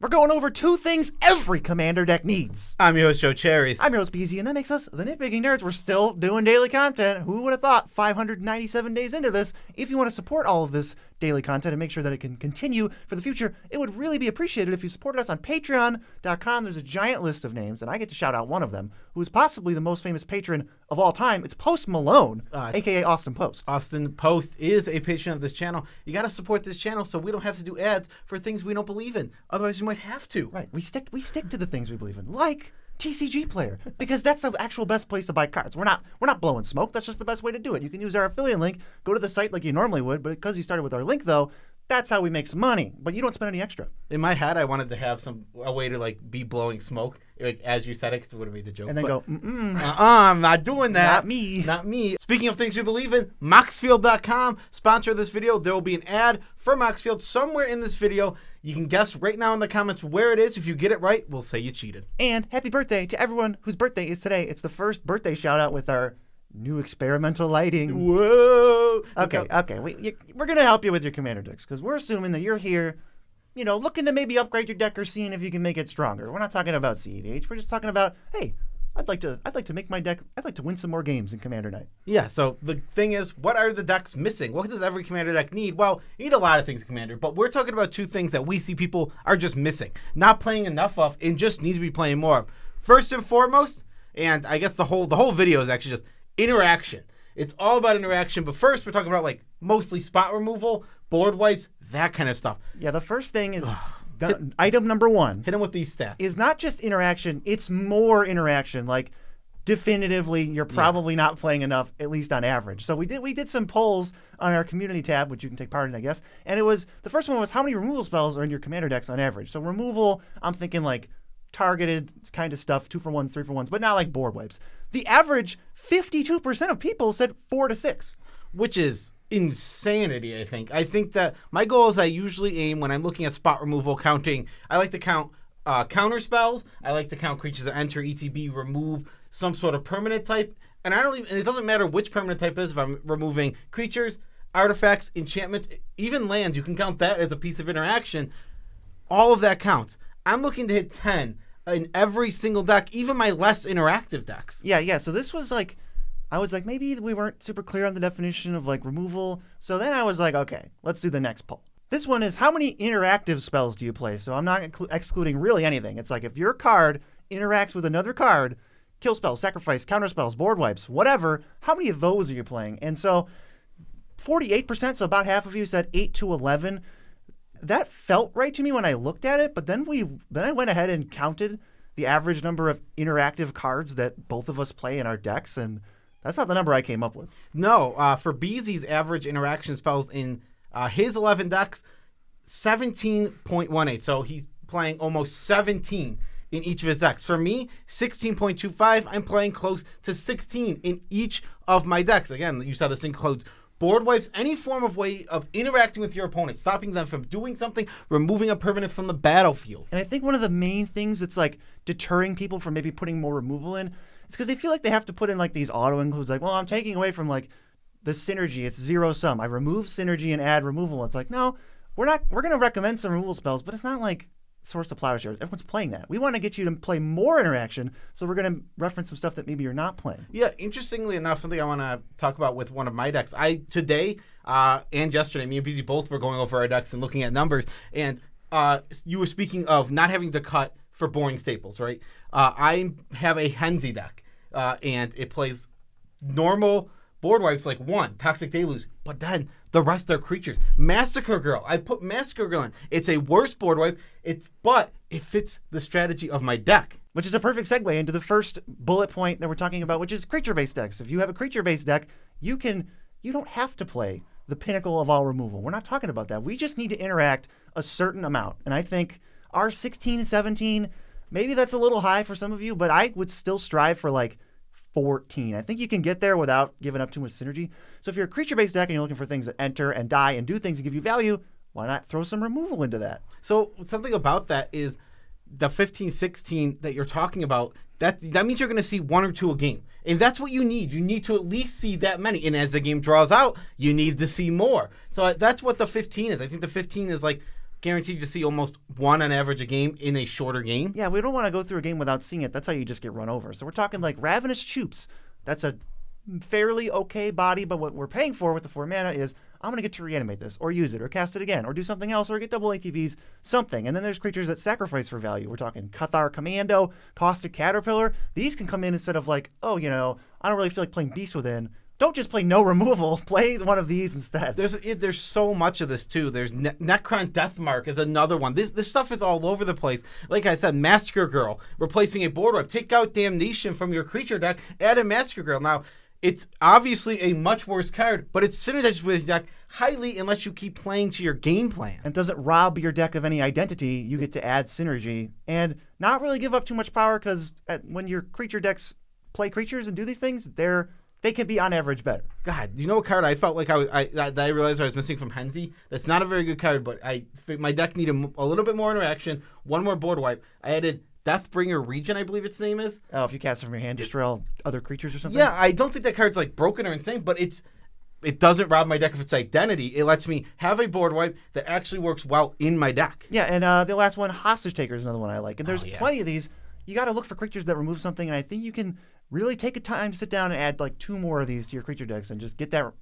we're going over 2 things every Commander deck needs. I'm your host, Joe Cherries. I'm your host, BZ, and that makes us the Nitpicking Nerds. We're still doing daily content. Who would have thought 597 days into this? If you want to support all of this daily content and make sure that it can continue for the future, it would really be appreciated if you supported us on patreon.com. There's a giant list of names, and I get to shout out one of them, who is possibly the most famous patron of all time. It's Post Malone, a.k.a. Austin Post. Austin Post is a patron of this channel. You got to support this channel so we don't have to do ads for things we don't believe in. Otherwise, you might have to. Right. We stick to the things we believe in, like TCG Player, because that's the actual best place to buy cards. We're not blowing smoke. That's just the best way to do it. You can use our affiliate link, go to the site like you normally would, but because you started with our link, though, that's how we make some money. But you don't spend any extra. In my head, I wanted to have a way to be blowing smoke, as you said it, because it would have made the joke. And then go, I'm not doing that. Not me. Speaking of things we believe in, Maraschiello.com sponsor this video. There will be an ad for Maraschiello somewhere in this video. You can guess right now in the comments where it is. If you get it right, we'll say you cheated. And happy birthday to everyone whose birthday is today. It's the first birthday shout out with our new experimental lighting. Whoa. Okay. We're going to help you with your Commander decks because we're assuming that you're here, looking to maybe upgrade your deck or seeing if you can make it stronger. We're not talking about CEDH. We're just talking about, hey, I'd like to make my deck. I'd like to win some more games in Commander Night. Yeah, so the thing is, what are the decks missing? What does every Commander deck need? Well, you need a lot of things, Commander, but we're talking about 2 things that we see people are just missing, not playing enough of, and just need to be playing more of. First and foremost, and I guess the whole video is actually just interaction. It's all about interaction, but first we're talking about mostly spot removal, board wipes, that kind of stuff. Yeah, the first thing is item number 1. Hit them with these stats. Is not just interaction, it's more interaction. Definitively, you're probably not playing enough, at least on average. So we did some polls on our community tab, which you can take part in, I guess. And the first one was how many removal spells are in your Commander decks on average. So removal, I'm thinking targeted kind of stuff, 2-for-1s, 3-for-1s, but not board wipes. The average 52% of people said 4 to 6, which is insanity. I think that my goal is I usually aim when I'm looking at spot removal counting. I like to count counter spells. I like to count creatures that enter ETB, remove some sort of permanent type, and it doesn't matter which permanent type it is. If I'm removing creatures, artifacts, enchantments, even lands, you can count that as a piece of interaction. All of that counts. I'm looking to hit 10 in every single deck, even my less interactive decks. Yeah. So this was I was maybe we weren't super clear on the definition of removal. So then I was okay, let's do the next poll. This one is how many interactive spells do you play? So I'm not excluding really anything. It's if your card interacts with another card, kill spells, sacrifice, counter spells, board wipes, whatever, how many of those are you playing? And so 48%, so about half of you said 8 to 11. That felt right to me when I looked at it, but then I went ahead and counted the average number of interactive cards that both of us play in our decks, and that's not the number I came up with. No, for BZ's average interaction spells in his 11 decks, 17.18. So he's playing almost 17 in each of his decks. For me, 16.25. I'm playing close to 16 in each of my decks. Again, you saw this includes board wipes, any form of way of interacting with your opponent, stopping them from doing something, removing a permanent from the battlefield. And I think one of the main things that's deterring people from maybe putting more removal in is because they feel they have to put in these auto includes, well, I'm taking away from the synergy. It's zero sum. I remove synergy and add removal. It's no, we're going to recommend some removal spells, but it's not Source of Plowshares. Everyone's playing that. We want to get you to play more interaction, so we're going to reference some stuff that maybe you're not playing. Yeah, interestingly enough, something I want to talk about with one of my decks. Today and yesterday, me and BZ both were going over our decks and looking at numbers, and you were speaking of not having to cut for boring staples, right? I have a Henzi deck, and it plays normal board wipes 1, Toxic Deluge, but then the rest are creatures. Massacre Girl. I put Massacre Girl in. It's a worse board wipe, but it fits the strategy of my deck. Which is a perfect segue into the first bullet point that we're talking about, which is creature-based decks. If you have a creature-based deck, you don't have to play the pinnacle of all removal. We're not talking about that. We just need to interact a certain amount. And I think our 16, 17, maybe that's a little high for some of you, but I would still strive for 14. I think you can get there without giving up too much synergy. So if you're a creature-based deck and you're looking for things that enter and die and do things that give you value, why not throw some removal into that? So something about that is the 15, 16 that you're talking about, that means you're going to see 1 or 2 a game. And that's what you need. You need to at least see that many. And as the game draws out, you need to see more. So that's what the 15 is. I think the 15 is guaranteed to see almost one on average a game in a shorter game. Yeah, we don't want to go through a game without seeing it. That's how you just get run over. So we're talking like Ravenous Choops. That's a fairly okay body, but what we're paying for with the 4 mana is I'm going to get to reanimate this, or use it, or cast it again, or do something else, or get double ATBs, something. And then there's creatures that sacrifice for value. We're talking Cathar Commando, Caustic Caterpillar. These can come in instead of like, oh, you know, I don't really feel like playing Beast Within. Don't just play no removal. Play one of these instead. There's so much of this too. There's Necron Deathmark is another one. This stuff is all over the place. Like I said, Massacre Girl, replacing a board wipe. Take out Damnation from your creature deck, add a Massacre Girl. Now, it's obviously a much worse card, but it's synergized with your deck highly and lets you keep playing to your game plan. And doesn't rob your deck of any identity. You get to add synergy and not really give up too much power, because when your creature decks play creatures and do these things, they can be on average better. God, you know what card I felt like I realized I was missing from Henzi? That's not a very good card, but my deck needed a little bit more interaction, one more board wipe. I added Deathbringer Region, I believe its name is. Oh, if you cast it from your hand, destroy all other creatures or something? Yeah, I don't think that card's like broken or insane, but it doesn't rob my deck of its identity. It lets me have a board wipe that actually works well in my deck. Yeah, and the last one, Hostage Taker, is another one I like. And there's plenty of these. You got to look for creatures that remove something, and I think you can really take a time to sit down and add like 2 more of these to your creature decks and just get that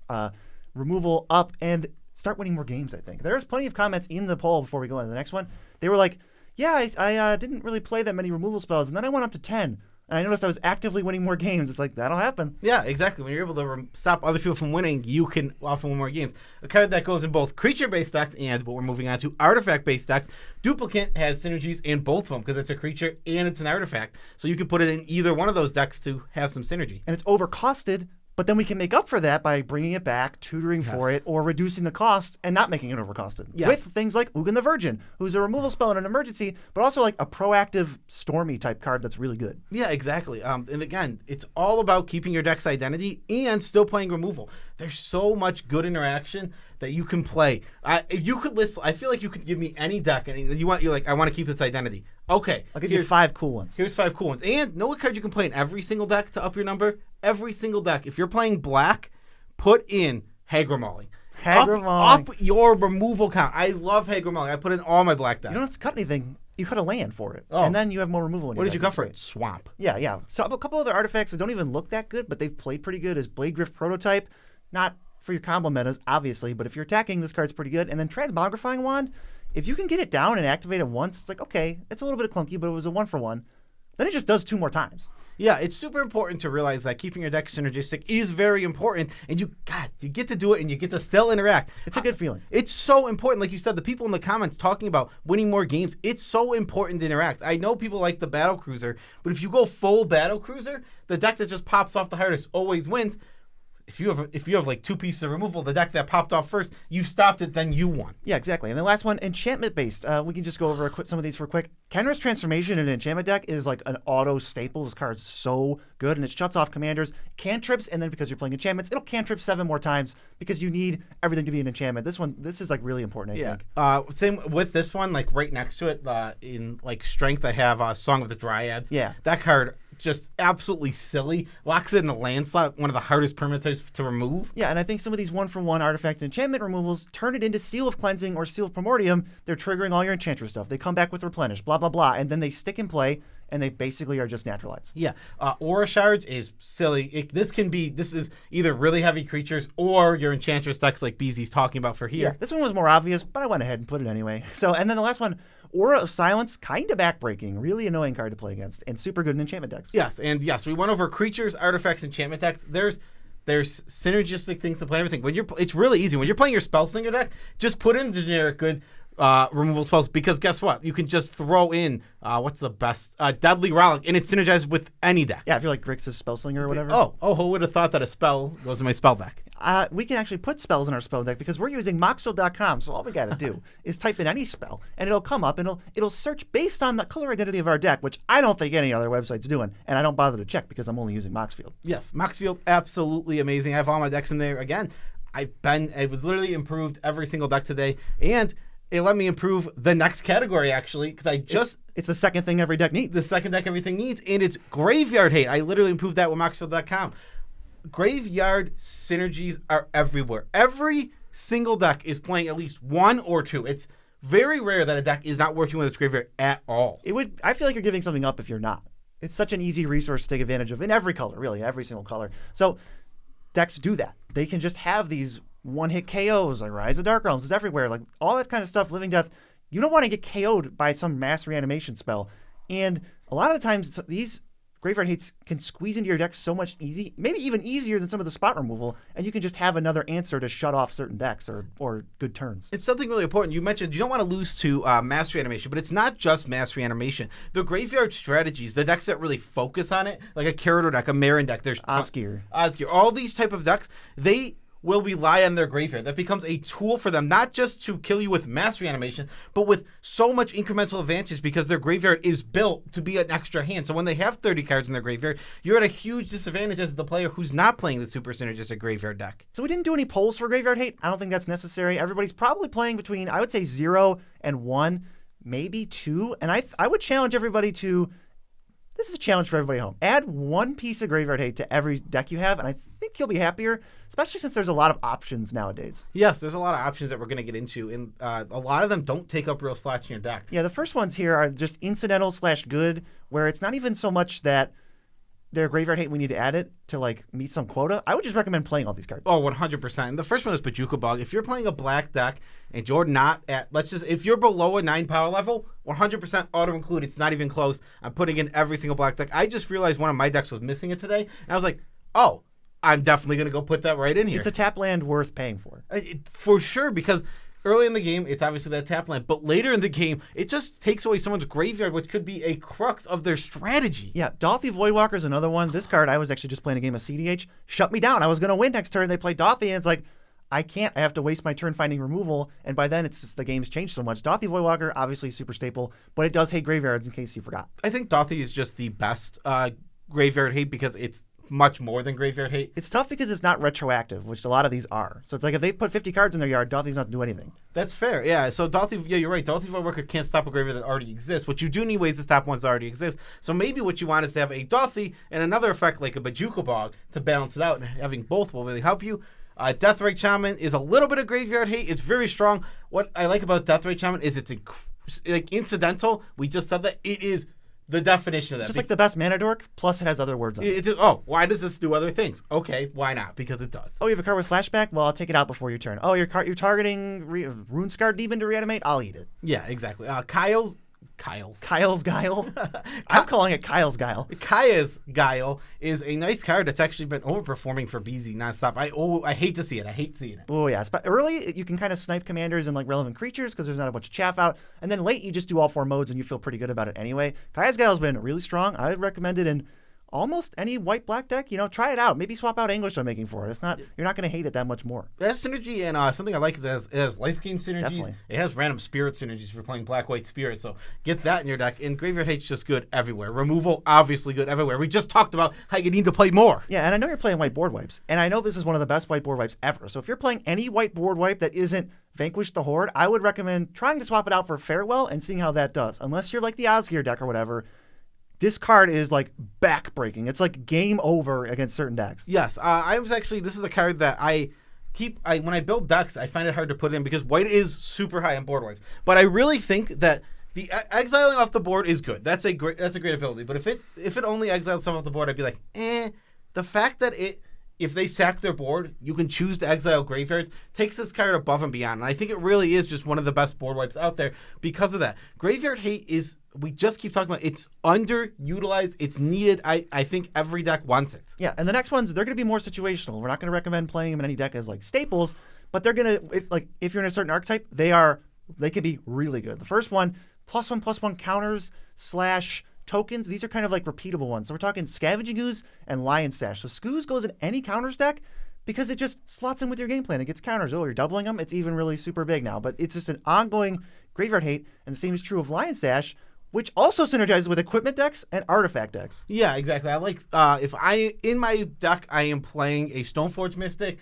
removal up and start winning more games, I think. There's plenty of comments in the poll before we go on to the next one. They were like, yeah, I didn't really play that many removal spells, and then I went up to 10. And I noticed I was actively winning more games. It's like, that'll happen. Yeah, exactly. When you're able to stop other people from winning, you can often win more games. A card that goes in both creature-based decks and what we're moving on to, artifact-based decks. Duplicate has synergies in both of them because it's a creature and it's an artifact. So you can put it in either one of those decks to have some synergy. And it's overcosted, but then we can make up for that by bringing it back, tutoring for it, or reducing the cost and not making it overcosted. Yes. With things like Ugin the Virgin, who's a removal spell in an emergency, but also like a proactive Stormy type card that's really good. Yeah, exactly. And again, it's all about keeping your deck's identity and still playing removal. There's so much good interaction that you can play. If you could list, I feel like you could give me any deck, and you're like, I want to keep this identity. Okay, I'll give you 5 cool ones. Here's 5 cool ones. And know what card you can play in every single deck to up your number? Every single deck. If you're playing black, put in Hagramali. Up your removal count. I love Hagramali. I put in all my black decks. You don't have to cut anything. You cut a land for it. Oh. And then you have more removal in your What did you deck. cut for it? Swamp. Yeah. So a couple other artifacts that don't even look that good, but they've played pretty good, is Bladegrift Prototype. Not for your combo metas, obviously, but if you're attacking, this card's pretty good. And then Transmogrifying Wand, if you can get it down and activate it once, it's like, okay, it's a little bit clunky, but it was a 1-for-1. Then it just does 2 more times. Yeah, it's super important to realize that keeping your deck synergistic is very important, and you get to do it, and you get to still interact. It's a good feeling. It's so important. Like you said, the people in the comments talking about winning more games, it's so important to interact. I know people like the Battle Cruiser, but if you go full Battle Cruiser, the deck that just pops off the hardest always wins. If you have like 2 pieces of removal, the deck that popped off first, you stopped it, then you won. Yeah, exactly. And the last one, enchantment based. We can just go over some of these for quick. Kenra's Transformation in an enchantment deck is like an auto staple. This card's so good, and it shuts off commanders, cantrips, and then because you're playing enchantments, it'll cantrip 7 more times because you need everything to be an enchantment. This is like really important, I think. Same with this one, like right next to it, in like strength, I have Song of the Dryads. Yeah. That card, just absolutely silly. Locks it in the land slot, one of the hardest permanents to remove. Yeah, and I think some of these 1-for-1 artifact and enchantment removals turn it into Seal of Cleansing or Seal of Primordium. They're triggering all your enchantress stuff. They come back with Replenish, blah, blah, blah, and then they stick in play, and they basically are just naturalized. Yeah. Aura Shards is silly. This is either really heavy creatures or your enchantress decks like BZ's talking about for here. Yeah, this one was more obvious, but I went ahead and put it anyway. So, and then the last one, Aura of Silence, kind of backbreaking, really annoying card to play against, and super good in enchantment decks. Yes, we went over creatures, artifacts, enchantment decks. There's synergistic things to play and everything. It's really easy. When you're playing your Spellslinger deck, just put in the generic good removal spells, because guess what? You can just throw in, what's the best? Deadly Relic, and it's synergized with any deck. Yeah, if you're like Grixis Spellslinger or whatever. Who would have thought that a spell goes in my spell deck? We can actually put spells in our spell deck because we're using Moxfield.com, so all we got to do is type in any spell, and it'll come up, and it'll search based on the color identity of our deck, which I don't think any other website's doing, and I don't bother to check because I'm only using Moxfield. Yes, Moxfield, absolutely amazing. I have all my decks in there. Again, it was literally improved every single deck today, and it let me improve the next category, actually, because It's the second thing every deck needs. The second deck everything needs, and it's Graveyard Hate. I literally improved that with Moxfield.com. Graveyard synergies are everywhere. Every single deck is playing at least 1 or 2. It's very rare that a deck is not working with its graveyard at all. I feel like you're giving something up if you're not. It's such an easy resource to take advantage of in every color, really, every single color. So decks do that. They can just have these one-hit KOs, like Rise of Dark Realms is everywhere, like all that kind of stuff, Living Death. You don't want to get KO'd by some mass reanimation spell. And a lot of the times, these Graveyard Hates can squeeze into your deck so much maybe even easier than some of the spot removal, and you can just have another answer to shut off certain decks or good turns. It's something really important. You mentioned you don't want to lose to mass reanimation, but it's not just mass reanimation. The graveyard strategies, the decks that really focus on it, like a Kerator deck, a Marin deck, there's Osgir, all these type of decks, they will rely on their graveyard. That becomes a tool for them, not just to kill you with mass reanimation, but with so much incremental advantage because their graveyard is built to be an extra hand. So when they have 30 cards in their graveyard, you're at a huge disadvantage as the player who's not playing the super synergistic graveyard deck. So we didn't do any polls for Graveyard Hate. I don't think that's necessary. Everybody's probably playing between, I would say, 0 and 1, maybe 2. And I would challenge everybody to, this is a challenge for everybody at home. Add 1 piece of Graveyard Hate to every deck you have, and I think you'll be happier, especially since there's a lot of options nowadays. Yes, there's a lot of options that we're going to get into, and a lot of them don't take up real slots in your deck. Yeah, the first ones here are just incidental/good, where it's not even so much that they're Graveyard Hate, we need to add it to like meet some quota. I would just recommend playing all these cards. Oh, 100%. And the first one is Bajuka Bog. If you're playing a black deck and you're not at, if you're below a 9 power level, 100% auto include. It's not even close. I'm putting in every single black deck. I just realized one of my decks was missing it today, and I was like, oh, I'm definitely going to go put that right in here. It's a tap land worth paying for. For sure, because early in the game, it's obviously that tap land, but later in the game, it just takes away someone's graveyard, which could be a crux of their strategy. Yeah, Dauthi Voidwalker is another one. This card, I was actually just playing a game of CDH, shut me down. I was going to win next turn. They played Dauthi, and it's like, I can't. I have to waste my turn finding removal, and by then, it's just the game's changed so much. Dauthi Voidwalker, obviously super staple, but it does hate graveyards in case you forgot. I think Dauthi is just the best graveyard hate because it's much more than graveyard hate. It's tough because it's not retroactive, which a lot of these are. So it's like if they put 50 cards in their yard, Dauthi's not to do anything. That's fair, yeah. So Dauthi, yeah, you're right. Dauthi Voidwalker can't stop a graveyard that already exists. What you do need ways to stop ones that already exist. So maybe what you want is to have a Dauthi and another effect like a Bajuka Bog to balance it out, and having both will really help you. Deathrite Shaman is a little bit of graveyard hate. It's very strong. What I like about Deathrite Shaman is it's like incidental. We just said that it is the definition of that. It's just like the best mana dork, plus it has other words on it. Why does this do other things? Okay, why not? Because it does. Oh, you have a card with flashback? Well, I'll take it out before your turn. Oh, you're targeting Rune Scarred Demon to reanimate? I'll eat it. Yeah, exactly. Kyle's Guile. I'm calling it Kyle's Guile. Kaya's Guile is a nice card that's actually been overperforming for BZ nonstop. I hate to see it. I hate seeing it. Oh, yeah. Early, you can kind of snipe commanders and like relevant creatures because there's not a bunch of chaff out. And then late, you just do all 4 modes and you feel pretty good about it anyway. Kaya's Guile's been really strong. I would recommend it in almost any white-black deck. Try it out. Maybe swap out English I'm making for it. You're not going to hate it that much more. It has synergy, and something I like is it has life gain synergies. Definitely. It has random spirit synergies if you're playing black-white spirit, so get that in your deck. And Graveyard Hate's just good everywhere. Removal, obviously good everywhere. We just talked about how you need to play more. Yeah, and I know you're playing white board wipes, and I know this is one of the best white board wipes ever. So if you're playing any white board wipe that isn't Vanquish the Horde, I would recommend trying to swap it out for Farewell and seeing how that does. Unless you're like the Osgir deck or whatever, this card is like back-breaking. It's like game over against certain decks. Yes, this is a card that when I build decks, I find it hard to put in because white is super high on board wipes. But I really think that the exiling off the board is good. That's a great ability. But if it only exiled some off the board, I'd be like, The fact that if they sack their board, you can choose to exile graveyards, takes this card above and beyond. And I think it really is just one of the best board wipes out there because of that. Graveyard Hate we just keep talking about, it's underutilized, it's needed. I think every deck wants it. Yeah, and the next ones, they're going to be more situational. We're not going to recommend playing them in any deck as like staples, but they're going to, if you're in a certain archetype, they can be really good. The first one, +1/+1 counters / tokens. These are kind of like repeatable ones. So we're talking Scavenging Ooze and Lion Stash. So Scooze goes in any counters deck because it just slots in with your game plan. It gets counters. Oh, you're doubling them. It's even really super big now. But it's just an ongoing Graveyard Hate, and the same is true of Lion Stash, which also synergizes with equipment decks and artifact decks. Yeah, exactly. I like in my deck I am playing a Stoneforge Mystic.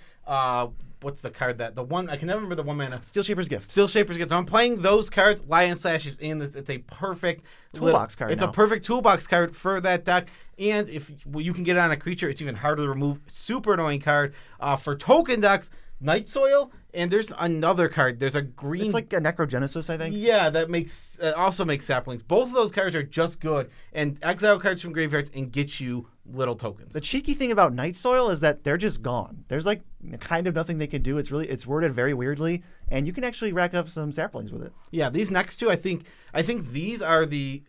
What's the card the one I can never remember the 1 mana. Steel Shaper's Gift. Steel Shaper's Gift. I'm playing those cards. Lion Slash is in this. It's a perfect toolbox card. It's a perfect toolbox card for that deck. And if you can get it on a creature, it's even harder to remove. Super annoying card. For token decks, Night Soil, and there's another card. There's a green. It's like a Necrogenesis, I think. Yeah, that also makes saplings. Both of those cards are just good, and exile cards from graveyards and get you little tokens. The cheeky thing about Night Soil is that they're just gone. There's like kind of nothing they can do. It's worded very weirdly, and you can actually rack up some saplings with it. Yeah, these next two, I think these are the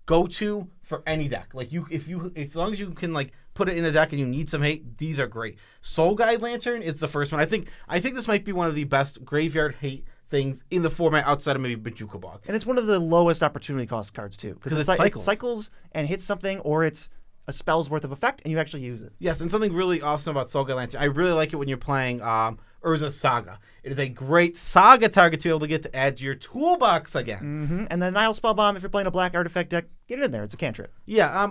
go-to for any deck. Like if long as you can like put it in the deck and you need some hate, these are great. Soul Guide Lantern is the first one. I think this might be one of the best graveyard hate things in the format outside of maybe Bajuka Bog. And it's one of the lowest opportunity cost cards too, because it cycles and hits something, or it's a spell's worth of effect and you actually use it. Yes, and something really awesome about Soul Guide Lantern, I really like it when you're playing Urza Saga. It is a great Saga target to be able to get to add to your toolbox again. Mm-hmm. And then Nile Spellbomb, if you're playing a black artifact deck, get it in there. It's a cantrip. Yeah,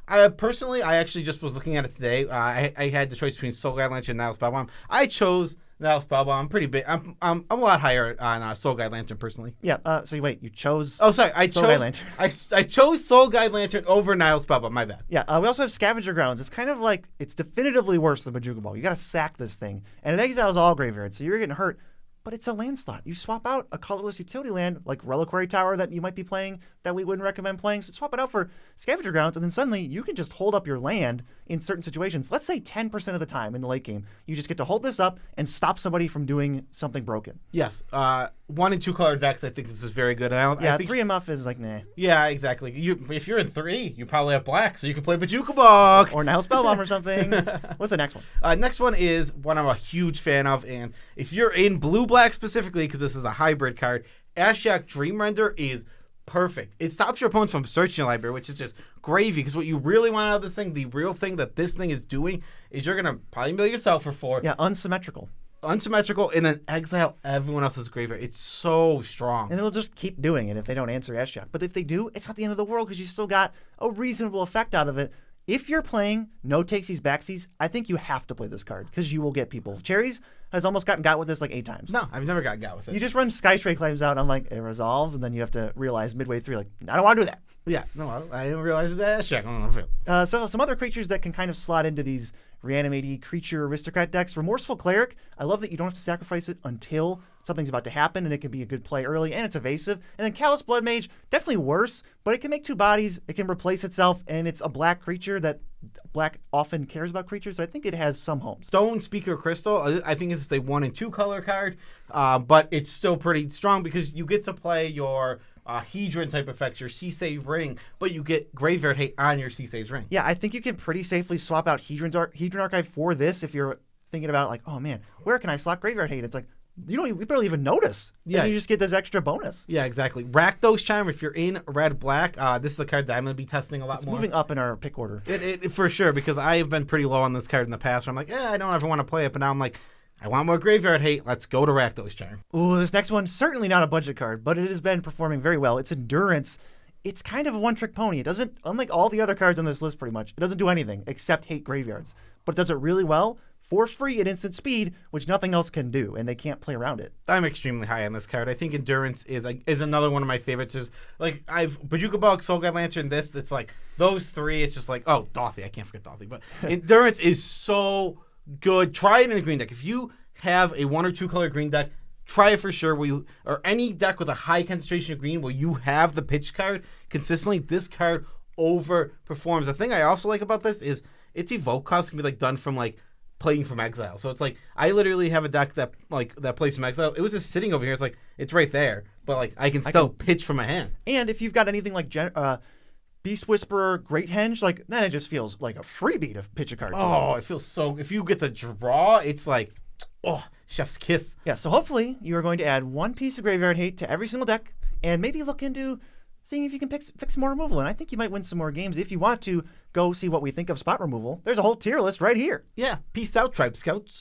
I personally, I actually just was looking at it today. I had the choice between Soul Guide Lantern and Nile Spellbomb. I chose Nile Spellbomb. I'm pretty big. I'm a lot higher on Soul Guide Lantern personally. Yeah. So wait, you chose? Oh, sorry. Soul Guide Lantern. I chose Soul Guide Lantern over Nile Spellbomb. My bad. Yeah. We also have Scavenger Grounds. It's kind of like it's definitively worse than Bajuka Ball. You got to sack this thing, and it exiles all graveyards, so you're getting hurt. But it's a land slot. You swap out a colorless utility land like Reliquary Tower that you might be playing that we wouldn't recommend playing. So swap it out for Scavenger Grounds, and then suddenly you can just hold up your land in certain situations. Let's say 10% of the time in the late game, you just get to hold this up and stop somebody from doing something broken. Yes. 1 and 2 color decks, I think this is very good. I think 3 and Muff is like, nah. Yeah, exactly. If you're in 3, you probably have black, so you can play Bajuka Bog. Or Nile Spellbomb or something. What's the next one? Next one is one I'm a huge fan of, and if you're in blue-black specifically, because this is a hybrid card, Ashyak Dream Render is perfect. It stops your opponents from searching your library, which is just gravy, because what you really want out of this thing, the real thing that this thing is doing, is you're going to probably mill yourself for 4. Yeah, unsymmetrical, and then exile everyone else's graveyard. It's so strong. And it'll just keep doing it if they don't answer Ashyak. But if they do, it's not the end of the world, because you still got a reasonable effect out of it. If you're playing no takesies, backsies, I think you have to play this card, because you will get people. Cherries has almost gotten got with this like 8 times. No, I've never got got with it. You just run Skystray Claims out, and I'm like, it resolves, and then you have to realize midway through, like, I don't want to do that. Yeah, no, I didn't realize it's Ashyak. So some other creatures that can kind of slot into these reanimatey creature aristocrat decks. Remorseful Cleric. I love that you don't have to sacrifice it until something's about to happen, and it can be a good play early, and it's evasive. And then Callous Blood Mage, definitely worse, but it can make 2 bodies, it can replace itself, and it's a black creature that black often cares about creatures, so I think it has some homes. Stone Speaker Crystal, I think it's a 1 and 2 color card, but it's still pretty strong because you get to play your Hedron type effects, your C-Save Ring, but you get Graveyard Hate on your C-Save Ring. Yeah, I think you can pretty safely swap out Hedron Archive for this if you're thinking about, like, oh man, where can I slot Graveyard Hate? It's like, you barely even notice. Yeah. And you just get this extra bonus. Yeah, exactly. Rakdos Charm, if you're in red-black, this is a card that I'm going to be testing a lot more. It's moving up in our pick order. It for sure, because I've been pretty low on this card in the past, where I'm like, I don't ever want to play it, but now I'm like, I want more Graveyard Hate. Let's go to Rakdos Charm. Ooh, this next one, certainly not a budget card, but it has been performing very well. It's Endurance. It's kind of a one-trick pony. It doesn't, unlike all the other cards on this list pretty much, it doesn't do anything except hate graveyards. But it does it really well. For free at instant speed, which nothing else can do, and they can't play around it. I'm extremely high on this card. I think Endurance is another one of my favorites. There's like I've Bajuka Bog, Soul Guide Lantern, this. It's like those 3. It's just like Dauthi. I can't forget Dauthi. But Endurance is so good. Try it in the green deck. If you have a 1 or 2 color green deck, try it for sure. Or any deck with a high concentration of green where you have the pitch card consistently. This card overperforms. The thing I also like about this is its evoke cost can be like done from like playing from exile. So it's like I literally have a deck that plays from exile. It was just sitting over here. It's like it's right there, but like I can still pitch from my hand. And if you've got anything like Beast Whisperer, Great Henge, like then it just feels like a freebie to pitch a card. Oh, it feels so. If you get the draw, it's like chef's kiss. Yeah. So hopefully you are going to add 1 piece of Graveyard Hate to every single deck, and maybe look into seeing if you can fix more removal. And I think you might win some more games. If you want to go see what we think of spot removal, there's a whole tier list right here. Yeah. Peace out, Tribe Scouts.